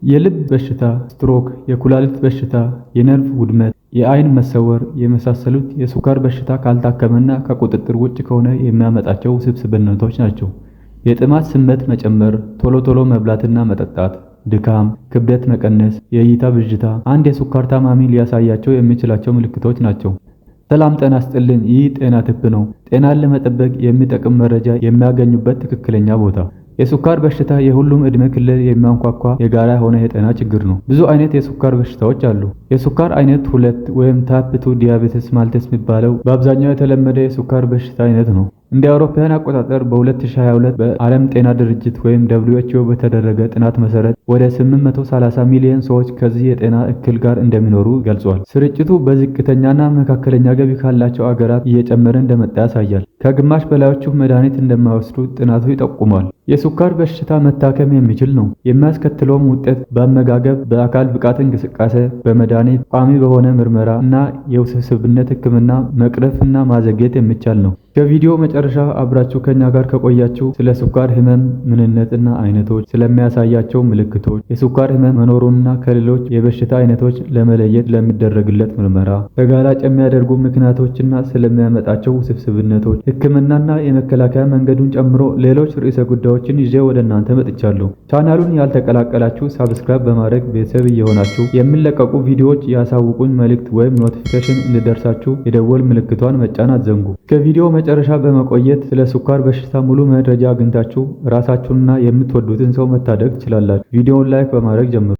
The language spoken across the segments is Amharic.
የልብ በሽታ፣ ስትሮክ፣ የኩላሊት በሽታ፣ የነርቭ ውድመት፣ የአይን መሰወር የመሳሰሉት የስኳር በሽታ ካልታከመና ከቁጥጥር ውጭ ከሆነ የሚያመጣቸው ውስብስብነቶች ናቸው። የጥማት ስሜት መጨመር፣ ቶሎ ቶሎ መብላትና መጠጣት፣ ድካም፣ ክብደት መቀነስ፣ የእይታ ብዥታ አንድ የስኳር ታማሚ ሊያሳያቸው የሚችላቸው ምልክቶች ናቸው። ሰላም ጤና ይስጥልኝ። ይህ ጤና ቲፕ ነው። ጤናን ለመጠበቅ የሚጠቅም መረጃ የሚያገኙበት ትክክለኛ ቦታ። የስኳር በሽታ የሁሉም ዕድሜ ክልል የሚያንኳኳ የጋራ የሆነ የጤና ችግር ነው። ብዙ አይነት የስኳር በሽታዎች አሉ። የስኳር አይነት 2 ወይም ታይፕ 2 ዲያቤትስ ማልተስ የሚባለው በአብዛኛው የተለመደ የስኳር በሽታ አይነት ነው። እንደ አውሮፓውያን አቆጣጠር በ2022 በዓለም ጤና ድርጅት ወይም WHO በተደረገ ጥናት መሰረት ወደ 830 ሚሊዮን ሰዎች ከዚህ የጤና እክል ጋር እንደሚኖሩ ገልጿል። ስርጭቱ በዝቅተኛና መካከለኛ ገቢ ካላቸው አገራት እየጨመረ እንደመጣ ያሳያል። ከግማሽ በላዮቹ መድኃኒት እንደማይወስዱ ጥናቱ ይጠቁማል። የስኳር በሽታ መታከም የሚችል ነው። የሚያስከትለውም ውጤት በአመጋገብ፣ በአካል ብቃት እንቅስቃሴ፣ በመድኃኒት፣ ቋሚ በሆነ ምርመራ እና የውስብስብነት ሕክምና መቅረፍና ማዘግየት የሚቻል ነው። ከቪዲዮ መጨረሻ አብራችሁ ከኛ ጋር ከቆያችሁ ስለ ስኳር ህመም ምንነትና አይነቶች፣ ስለሚያሳያቸው ምልክቶች፣ የስኳር ህመም መኖሩንና ከሌሎች የበሽታ አይነቶች ለመለየት ለሚደረግለት ምርመራ፣ ተጋላጭ የሚያደርጉ ምክንያቶችና ስለሚያመጣቸው ውስብስብነቶች፣ ህክምናና የመከላከያ መንገዱን ጨምሮ ሌሎች ርዕሰ ጉዳዮችን ይዤ ወደ እናንተ መጥቻለሁ። ቻናሉን ያልተቀላቀላችሁ ሳብስክራይብ በማድረግ ቤተሰብ እየሆናችሁ የሚለቀቁ ቪዲዮዎች ያሳውቁኝ መልእክት ወይም ኖቲፊኬሽን እንዲደርሳችሁ የደወል ምልክቷን መጫን አትዘንጉ። ከቪዲዮ መጨረሻ በመቆየት ስለ ስኳር በሽታ ሙሉ መረጃ አግኝታችሁ ራሳችሁንና የምትወዱትን ሰው መታደግ ትችላላችሁ። ቪዲዮውን ላይክ በማድረግ ጀምሩ።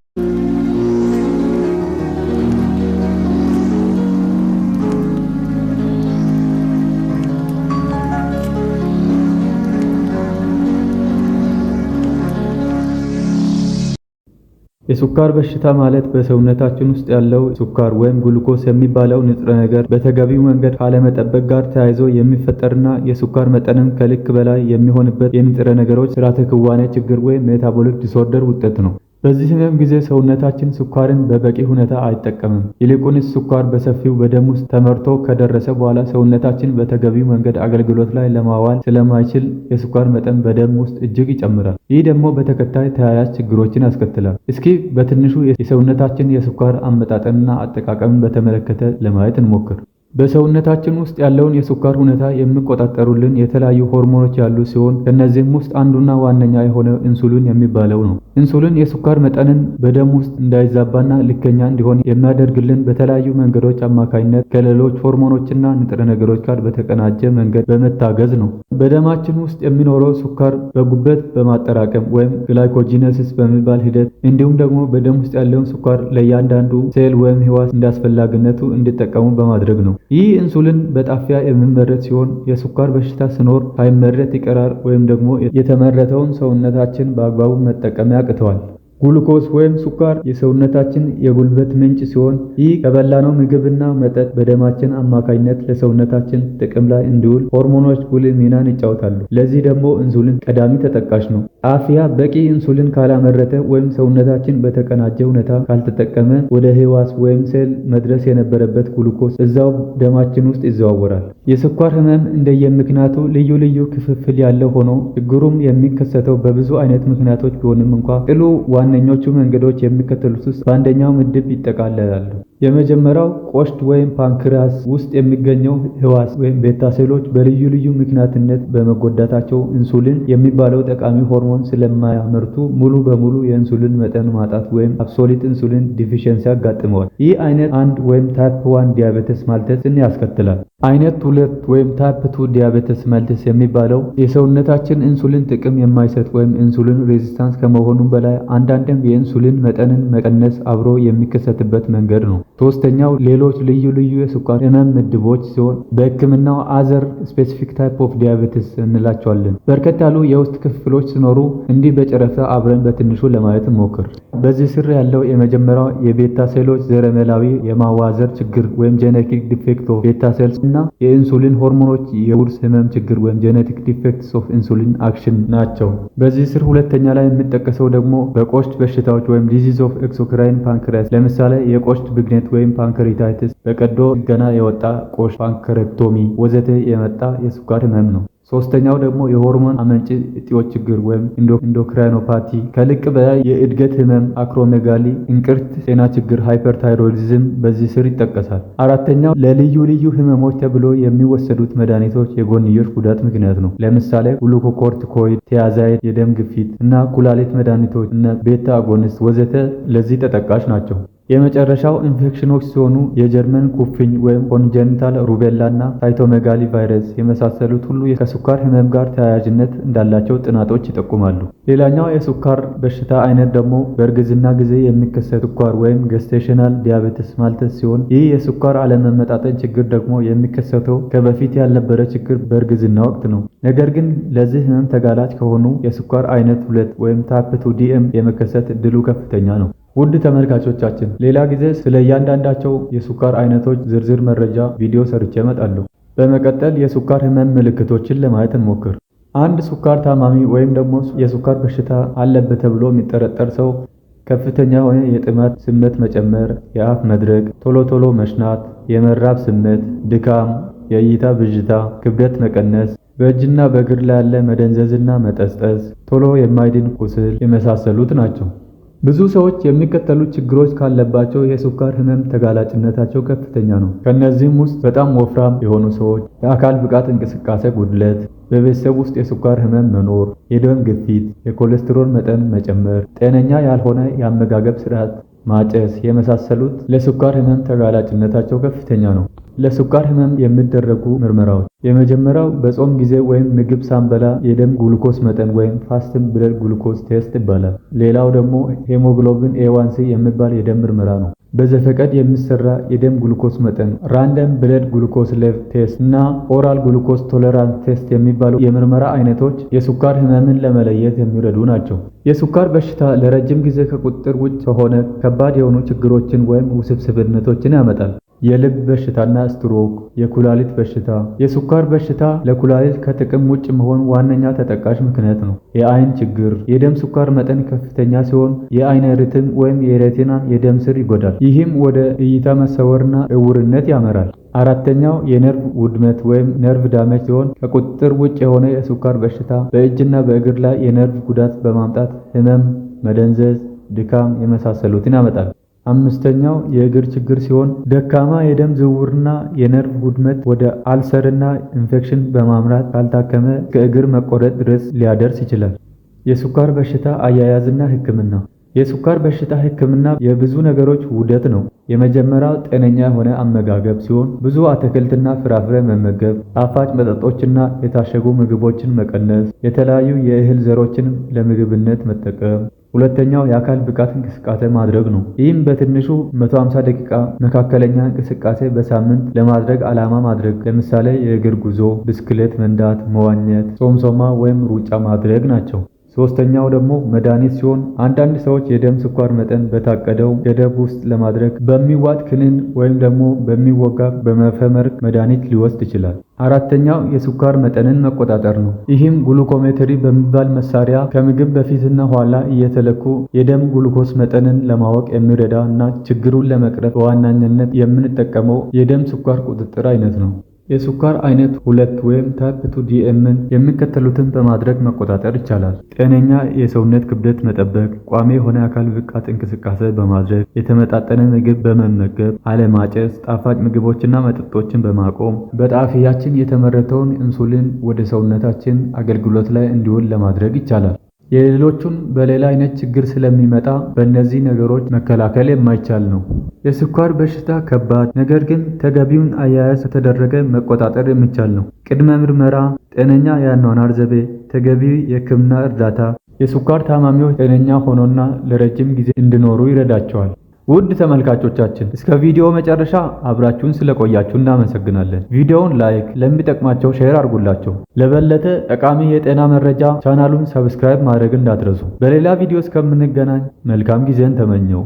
የስኳር በሽታ ማለት በሰውነታችን ውስጥ ያለው ስኳር ወይም ግሉኮስ የሚባለው ንጥረ ነገር በተገቢው መንገድ ካለመጠበቅ ጋር ተያይዞ የሚፈጠርና የስኳር መጠንም ከልክ በላይ የሚሆንበት የንጥረ ነገሮች ስርዓተ ክዋኔ ችግር ወይም ሜታቦሊክ ዲስኦርደር ውጤት ነው። በዚህ ህመም ጊዜ ሰውነታችን ስኳርን በበቂ ሁኔታ አይጠቀምም። ይልቁንስ ስኳር በሰፊው በደም ውስጥ ተመርቶ ከደረሰ በኋላ ሰውነታችን በተገቢው መንገድ አገልግሎት ላይ ለማዋል ስለማይችል የስኳር መጠን በደም ውስጥ እጅግ ይጨምራል። ይህ ደግሞ በተከታይ ተያያዥ ችግሮችን ያስከትላል። እስኪ በትንሹ የሰውነታችን የስኳር አመጣጠንና አጠቃቀምን በተመለከተ ለማየት እንሞክር። በሰውነታችን ውስጥ ያለውን የስኳር ሁኔታ የሚቆጣጠሩልን የተለያዩ ሆርሞኖች ያሉ ሲሆን ከነዚህም ውስጥ አንዱና ዋነኛ የሆነው ኢንሱሊን የሚባለው ነው። ኢንሱሊን የስኳር መጠንን በደም ውስጥ እንዳይዛባና ልከኛ እንዲሆን የሚያደርግልን በተለያዩ መንገዶች አማካኝነት ከሌሎች ሆርሞኖችና ንጥረ ነገሮች ጋር በተቀናጀ መንገድ በመታገዝ ነው። በደማችን ውስጥ የሚኖረው ስኳር በጉበት በማጠራቀም ወይም ግላይኮጂነሲስ በሚባል ሂደት እንዲሁም ደግሞ በደም ውስጥ ያለውን ስኳር ለእያንዳንዱ ሴል ወይም ህዋስ እንዳስፈላጊነቱ እንዲጠቀሙ በማድረግ ነው። ይህ ኢንሱሊን በጣፊያ የሚመረት ሲሆን የስኳር በሽታ ሲኖር ሳይመረት ይቀራል ወይም ደግሞ የተመረተውን ሰውነታችን በአግባቡ መጠቀም ያቅተዋል። ግሉኮስ ወይም ስኳር የሰውነታችን የጉልበት ምንጭ ሲሆን ይህ ከበላነው ምግብና መጠጥ በደማችን አማካኝነት ለሰውነታችን ጥቅም ላይ እንዲውል ሆርሞኖች ጉልህ ሚናን ይጫወታሉ። ለዚህ ደግሞ ኢንሱሊን ቀዳሚ ተጠቃሽ ነው። ጣፊያ በቂ ኢንሱሊን ካላመረተ ወይም ሰውነታችን በተቀናጀ ሁኔታ ካልተጠቀመ ወደ ህዋስ ወይም ሴል መድረስ የነበረበት ግሉኮስ እዛው ደማችን ውስጥ ይዘዋወራል። የስኳር ህመም እንደየምክንያቱ ልዩ ልዩ ክፍፍል ያለው ሆኖ ችግሩም የሚከሰተው በብዙ አይነት ምክንያቶች ቢሆንም እንኳ ቅሉ ዋነኞቹ መንገዶች የሚከተሉት ውስጥ በአንደኛው ምድብ ይጠቃለላሉ። የመጀመሪያው ቆሽት ወይም ፓንክሪያስ ውስጥ የሚገኘው ህዋስ ወይም ቤታ ሴሎች በልዩ ልዩ ምክንያትነት በመጎዳታቸው ኢንሱሊን የሚባለው ጠቃሚ ሆርሞን ስለማያመርቱ ሙሉ በሙሉ የኢንሱሊን መጠን ማጣት ወይም አብሶሊት ኢንሱሊን ዲፊሽንሲ ያጋጥመዋል። ይህ አይነት 1 ወይም ታይፕ 1 ዲያቤትስ ማልተስን ያስከትላል። አይነት 2 ወይም ታይፕ 2 ዲያቤትስ ማልተስ የሚባለው የሰውነታችን ኢንሱሊን ጥቅም የማይሰጥ ወይም ኢንሱሊን ሬዚስታንስ ከመሆኑም በላይ አንዳንድም የኢንሱሊን መጠንን መቀነስ አብሮ የሚከሰትበት መንገድ ነው። ሶስተኛው ሌሎች ልዩ ልዩ የስኳር ህመም ምድቦች ሲሆን በህክምናው አዘር ስፔሲፊክ ታይፕ ኦፍ ዲያቤትስ እንላቸዋለን። በርከት ያሉ የውስጥ ክፍሎች ሲኖሩ እንዲህ በጨረፍታ አብረን በትንሹ ለማየት እንሞክር። በዚህ ስር ያለው የመጀመሪያው የቤታ ሴሎች ዘረመላዊ የማዋዘር ችግር ወይም ጄኔቲክ ዲፌክት ኦፍ ቤታ ሴልስ እና የኢንሱሊን ሆርሞኖች የውርስ ህመም ችግር ወይም ጄኔቲክ ዲፌክትስ ኦፍ ኢንሱሊን አክሽን ናቸው። በዚህ ስር ሁለተኛ ላይ የሚጠቀሰው ደግሞ በቆሽት በሽታዎች ወይም ዲዚዝ ኦፍ ኤክሶክራይን ፓንክሪያስ ለምሳሌ የቆሽት ብግነት ወይም ፓንክሪታይቲስ፣ በቀዶ ጥገና የወጣ ቆሽት ፓንክሬክቶሚ ወዘተ የመጣ የስኳር ህመም ነው። ሶስተኛው ደግሞ የሆርሞን አመንጭ እጢዎች ችግር ወይም ኢንዶክራይኖፓቲ፣ ከልክ በላይ የእድገት ህመም፣ አክሮሜጋሊ፣ እንቅርት ጤና ችግር ሃይፐርታይሮይዲዝም በዚህ ስር ይጠቀሳል። አራተኛው ለልዩ ልዩ ህመሞች ተብሎ የሚወሰዱት መድኃኒቶች የጎንዮሽ ጉዳት ምክንያት ነው። ለምሳሌ ግሉኮኮርቲኮይድ፣ ቲያዛይድ፣ የደም ግፊት እና ኩላሊት መድኃኒቶች እነ ቤታ አጎኒስት ወዘተ ለዚህ ተጠቃሽ ናቸው። የመጨረሻው ኢንፌክሽኖች ሲሆኑ የጀርመን ኩፍኝ ወይም ኮንጀኒታል ሩቤላ እና ሳይቶሜጋሊ ቫይረስ የመሳሰሉት ሁሉ ከስኳር ህመም ጋር ተያያዥነት እንዳላቸው ጥናቶች ይጠቁማሉ። ሌላኛው የስኳር በሽታ አይነት ደግሞ በእርግዝና ጊዜ የሚከሰት ስኳር ወይም ገስቴሽናል ዲያቤትስ ማልተስ ሲሆን ይህ የስኳር አለመመጣጠን ችግር ደግሞ የሚከሰተው ከበፊት ያልነበረ ችግር በእርግዝና ወቅት ነው። ነገር ግን ለዚህ ህመም ተጋላጭ ከሆኑ የስኳር አይነት 2 ወይም ታይፕ 2 ዲኤም የመከሰት እድሉ ከፍተኛ ነው። ውድ ተመልካቾቻችን ሌላ ጊዜ ስለ እያንዳንዳቸው የስኳር አይነቶች ዝርዝር መረጃ ቪዲዮ ሰርቼ እመጣለሁ። በመቀጠል የስኳር ህመም ምልክቶችን ለማየት እንሞክር። አንድ ስኳር ታማሚ ወይም ደግሞ የስኳር በሽታ አለበት ተብሎ የሚጠረጠር ሰው ከፍተኛ የሆነ የጥማት ስሜት መጨመር፣ የአፍ መድረቅ፣ ቶሎ ቶሎ መሽናት፣ የመራብ ስሜት፣ ድካም፣ የእይታ ብዥታ፣ ክብደት መቀነስ፣ በእጅና በእግር ላይ ያለ መደንዘዝና መጠስጠስ፣ ቶሎ የማይድን ቁስል የመሳሰሉት ናቸው። ብዙ ሰዎች የሚከተሉት ችግሮች ካለባቸው የስኳር ህመም ተጋላጭነታቸው ከፍተኛ ነው። ከነዚህም ውስጥ በጣም ወፍራም የሆኑ ሰዎች፣ የአካል ብቃት እንቅስቃሴ ጉድለት፣ በቤተሰብ ውስጥ የስኳር ህመም መኖር፣ የደም ግፊት፣ የኮሌስትሮል መጠን መጨመር፣ ጤነኛ ያልሆነ የአመጋገብ ስርዓት፣ ማጨስ የመሳሰሉት ለስኳር ህመም ተጋላጭነታቸው ከፍተኛ ነው። ለስኳር ህመም የሚደረጉ ምርመራዎች የመጀመሪያው በጾም ጊዜ ወይም ምግብ ሳንበላ የደም ግሉኮስ መጠን ወይም ፋስትንግ ብለድ ግሉኮስ ቴስት ይባላል። ሌላው ደግሞ ሄሞግሎቢን ኤዋንሲ የሚባል የደም ምርመራ ነው። በዘፈቀድ የሚሰራ የደም ግሉኮስ መጠን ራንደም ብለድ ግሉኮስ ሌቭል ቴስት እና ኦራል ግሉኮስ ቶለራንስ ቴስት የሚባሉ የምርመራ አይነቶች የስኳር ህመምን ለመለየት የሚረዱ ናቸው። የስኳር በሽታ ለረጅም ጊዜ ከቁጥጥር ውጭ ከሆነ ከባድ የሆኑ ችግሮችን ወይም ውስብስብነቶችን ያመጣል። የልብ በሽታና ስትሮክ፣ የኩላሊት በሽታ። የስኳር በሽታ ለኩላሊት ከጥቅም ውጭ መሆን ዋነኛ ተጠቃሽ ምክንያት ነው። የአይን ችግር፣ የደም ስኳር መጠን ከፍተኛ ሲሆን የአይን ሪትን ወይም የሬቲናን የደም ስር ይጎዳል። ይህም ወደ እይታ መሰወርና እውርነት ያመራል። አራተኛው የነርቭ ውድመት ወይም ነርቭ ዳሜጅ ሲሆን ከቁጥጥር ውጭ የሆነ የስኳር በሽታ በእጅና በእግር ላይ የነርቭ ጉዳት በማምጣት ህመም፣ መደንዘዝ፣ ድካም የመሳሰሉትን ያመጣል። አምስተኛው የእግር ችግር ሲሆን ደካማ የደም ዝውውርና የነርቭ ውድመት ወደ አልሰርና ኢንፌክሽን በማምራት ካልታከመ ከእግር መቆረጥ ድረስ ሊያደርስ ይችላል። የስኳር በሽታ አያያዝና ህክምና። የስኳር በሽታ ህክምና የብዙ ነገሮች ውህደት ነው። የመጀመሪያው ጤነኛ የሆነ አመጋገብ ሲሆን ብዙ አትክልትና ፍራፍሬ መመገብ፣ ጣፋጭ መጠጦችና የታሸጉ ምግቦችን መቀነስ፣ የተለያዩ የእህል ዘሮችን ለምግብነት መጠቀም። ሁለተኛው የአካል ብቃት እንቅስቃሴ ማድረግ ነው። ይህም በትንሹ 150 ደቂቃ መካከለኛ እንቅስቃሴ በሳምንት ለማድረግ ዓላማ ማድረግ፣ ለምሳሌ የእግር ጉዞ፣ ብስክሌት መንዳት፣ መዋኘት፣ ሶምሶማ ወይም ሩጫ ማድረግ ናቸው። ሶስተኛው ደግሞ መድኃኒት ሲሆን አንዳንድ ሰዎች የደም ስኳር መጠን በታቀደው ገደብ ውስጥ ለማድረግ በሚዋጥ ክኒን ወይም ደግሞ በሚወጋ በመርፌ መድኃኒት ሊወስድ ይችላል። አራተኛው የስኳር መጠንን መቆጣጠር ነው። ይህም ግሉኮሜትሪ በሚባል መሳሪያ ከምግብ በፊትና ኋላ እየተለኩ የደም ግሉኮስ መጠንን ለማወቅ የሚረዳ እና ችግሩን ለመቅረፍ በዋናነት የምንጠቀመው የደም ስኳር ቁጥጥር አይነት ነው። የስኳር አይነት 2 ወይም ታይፕ 2 ዲኤምን የሚከተሉትን በማድረግ መቆጣጠር ይቻላል። ጤነኛ የሰውነት ክብደት መጠበቅ፣ ቋሚ የሆነ አካል ብቃት እንቅስቃሴ በማድረግ፣ የተመጣጠነ ምግብ በመመገብ፣ አለማጨስ፣ ጣፋጭ ምግቦችና መጠጦችን በማቆም፣ በጣፊያችን የተመረተውን ኢንሱሊን ወደ ሰውነታችን አገልግሎት ላይ እንዲውል ለማድረግ ይቻላል። የሌሎቹን በሌላ አይነት ችግር ስለሚመጣ በእነዚህ ነገሮች መከላከል የማይቻል ነው። የስኳር በሽታ ከባድ ነገር ግን ተገቢውን አያያዝ ከተደረገ መቆጣጠር የሚቻል ነው። ቅድመ ምርመራ፣ ጤነኛ የአኗኗር ዘይቤ፣ ተገቢ የሕክምና እርዳታ የስኳር ታማሚዎች ጤነኛ ሆኖና ለረጅም ጊዜ እንዲኖሩ ይረዳቸዋል። ውድ ተመልካቾቻችን እስከ ቪዲዮ መጨረሻ አብራችሁን ስለቆያችሁ እናመሰግናለን። ቪዲዮውን ላይክ፣ ለሚጠቅማቸው ሼር አድርጉላቸው። ለበለጠ ጠቃሚ የጤና መረጃ ቻናሉን ሰብስክራይብ ማድረግ እንዳትረሱ። በሌላ ቪዲዮ እስከምንገናኝ መልካም ጊዜን ተመኘው።